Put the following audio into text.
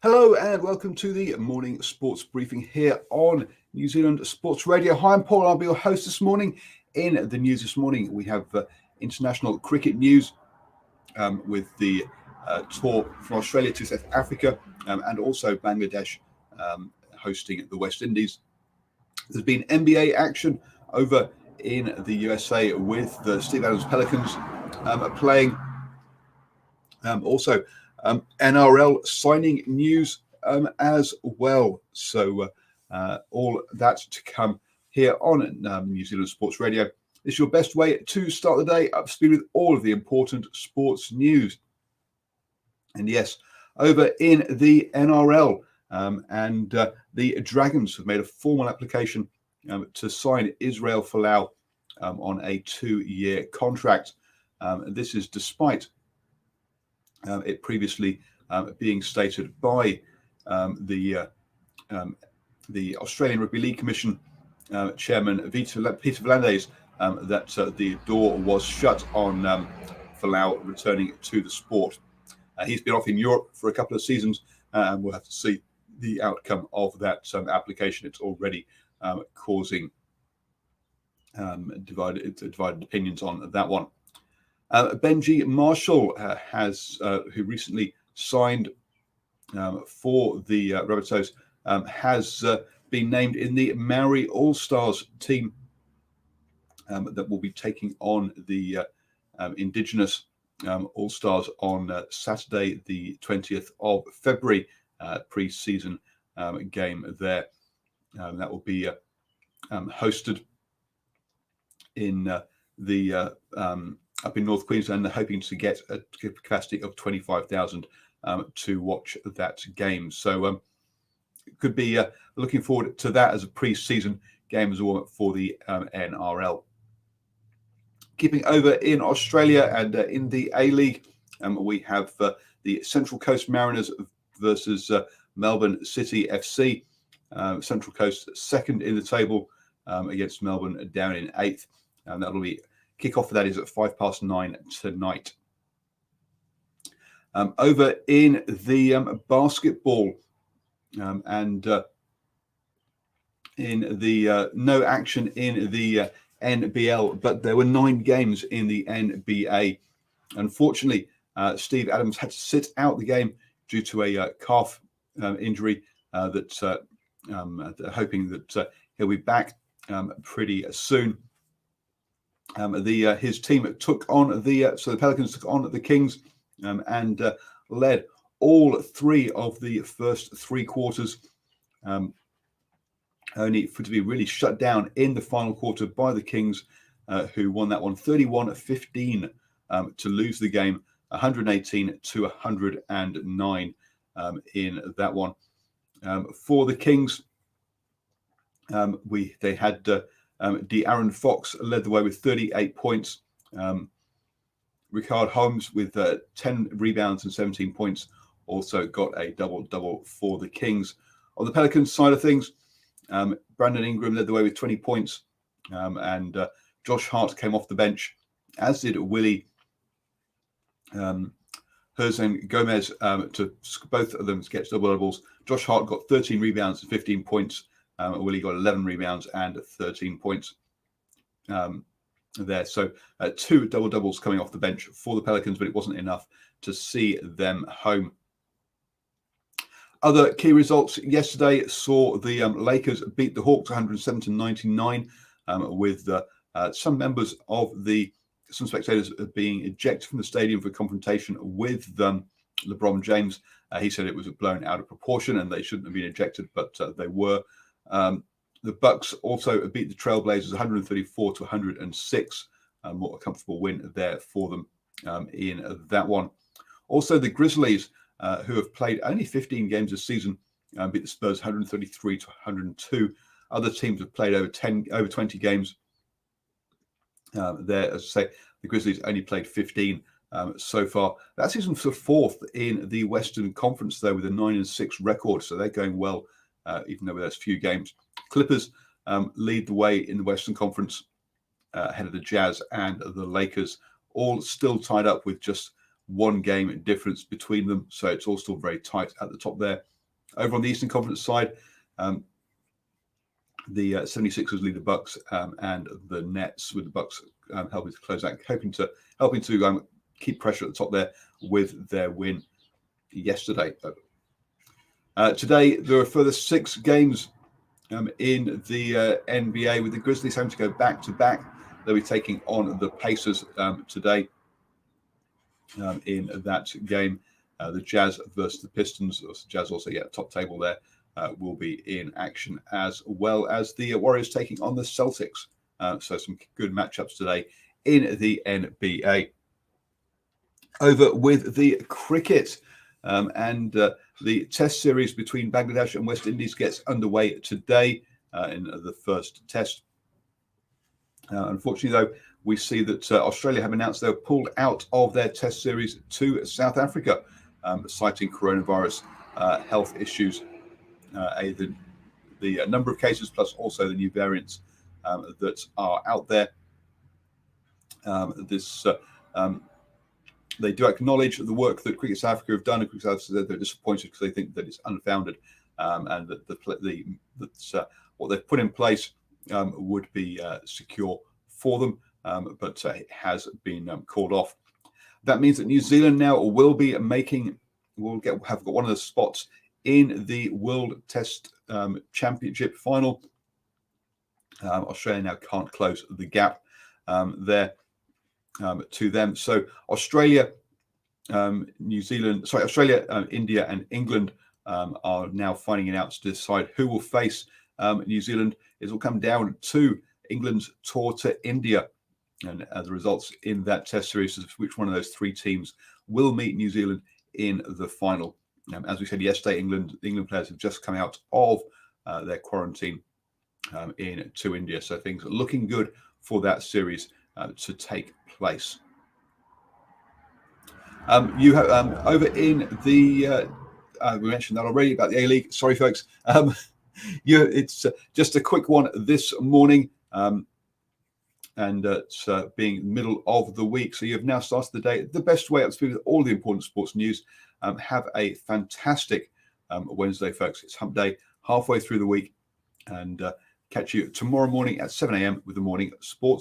Hello and welcome to the morning sports briefing here on New Zealand Sports Radio. Hi, I'm Paul. I'll be your host this morning. In the news this morning, we have international cricket news with the tour from Australia to South Africa and also Bangladesh hosting the West Indies. There's been NBA action over in the USA with the Steve Adams Pelicans playing. Also, NRL signing news as well. So all that to come here on New Zealand Sports Radio. It's your best way to start the day up to speed with all of the important sports news. And yes, over in the NRL and the Dragons have made a formal application to sign Israel Folau on a 2-year contract. This is despite it previously being stated by the Australian Rugby League Commission Chairman Peter V'landys that the door was shut on Folau returning to the sport. He's been off in Europe for a couple of seasons, and we'll have to see the outcome of that application. It's already causing divided opinions on that one. Benji Marshall who recently signed for the Rabbitohs, has been named in the Maori All-Stars team that will be taking on the Indigenous All-Stars on Saturday, the 20th of February, pre-season game there. That will be hosted in up in North Queensland. They're hoping to get a capacity of 25,000 to watch that game. So could be looking forward to that as a pre-season game as well for the NRL. Keeping over in Australia and in the A-League, we have the Central Coast Mariners versus Melbourne City FC. Central Coast second in the table against Melbourne down in 8th. And that'll be kickoff for that is at 9:05 tonight. Over in the basketball and in the no action in the NBL, but there were 9 games in the NBA. Unfortunately, Steve Adams had to sit out the game due to a calf injury that hoping that he'll be back pretty soon. His team took on the Pelicans took on the Kings and led all 3 of the first 3 quarters, only to be really shut down in the final quarter by the Kings, who won that one 31-15 to lose the game 118-109 in that one. For the Kings, they had De'Aaron Fox led the way with 38 points. Ricard Holmes with 10 rebounds and 17 points also got a double-double for the Kings. On the Pelicans side of things, Brandon Ingram led the way with 20 points, and Josh Hart came off the bench, as did Willie Herzog Gomez, to both of them get double doubles. Josh Hart got 13 rebounds and 15 points. Willie got 11 rebounds and 13 points there. So 2 double doubles coming off the bench for the Pelicans, but it wasn't enough to see them home. Other key results yesterday saw the Lakers beat the Hawks 107-99 with some members of some spectators being ejected from the stadium for confrontation with LeBron James. He said it was blown out of proportion and they shouldn't have been ejected, but they were. The Bucks also beat the Trailblazers 134-106. What a comfortable win there for them in that one. Also, the Grizzlies, who have played only 15 games this season, beat the Spurs 133-102. Other teams have played over 20 games. There, as I say, the Grizzlies only played 15 so far. That season for 4th in the Western Conference, though, with a 9-6 record. So they're going well, even though there's few games. Clippers lead the way in the Western Conference ahead of the Jazz and the Lakers, all still tied up with just one game difference between them. So it's all still very tight at the top there. Over on the Eastern Conference side, the 76ers lead the Bucks, and the Nets, with the Bucks helping to close out, helping to keep pressure at the top there with their win yesterday. Today, there are a further 6 games in the NBA, with the Grizzlies having to go back-to-back. They'll be taking on the Pacers today in that game. The Jazz versus the Pistons. The Jazz also, top table there, will be in action, as well as the Warriors taking on the Celtics. So some good matchups today in the NBA. Over with the cricket, and the Test series between Bangladesh and West Indies gets underway today in the first Test. Unfortunately, though, we see that Australia have announced they're pulled out of their Test series to South Africa, citing coronavirus health issues, the number of cases, plus also the new variants that are out there. They do acknowledge the work that Cricket South Africa have done, and Cricket South Africa said they're disappointed because they think that it's unfounded, and that what they've put in place would be secure for them, but it has been called off. That means that New Zealand now will have got one of the spots in the World Test Championship final. Australia now can't close the gap there to them. So Australia, India, and England are now finding it out to decide who will face New Zealand. It will come down to England's tour to India, and the results in that Test series is which one of those 3 teams will meet New Zealand in the final. As we said yesterday, England players have just come out of their quarantine to India, so things are looking good for that series to take place. You have over in the we mentioned that already about the A-League. Sorry, folks. It's just a quick one this morning, and it's being middle of the week, so you've now started the day the best way up to speed with all the important sports news. Have a fantastic Wednesday, folks. It's hump day, halfway through the week, and catch you tomorrow morning at 7 a.m. with the morning sports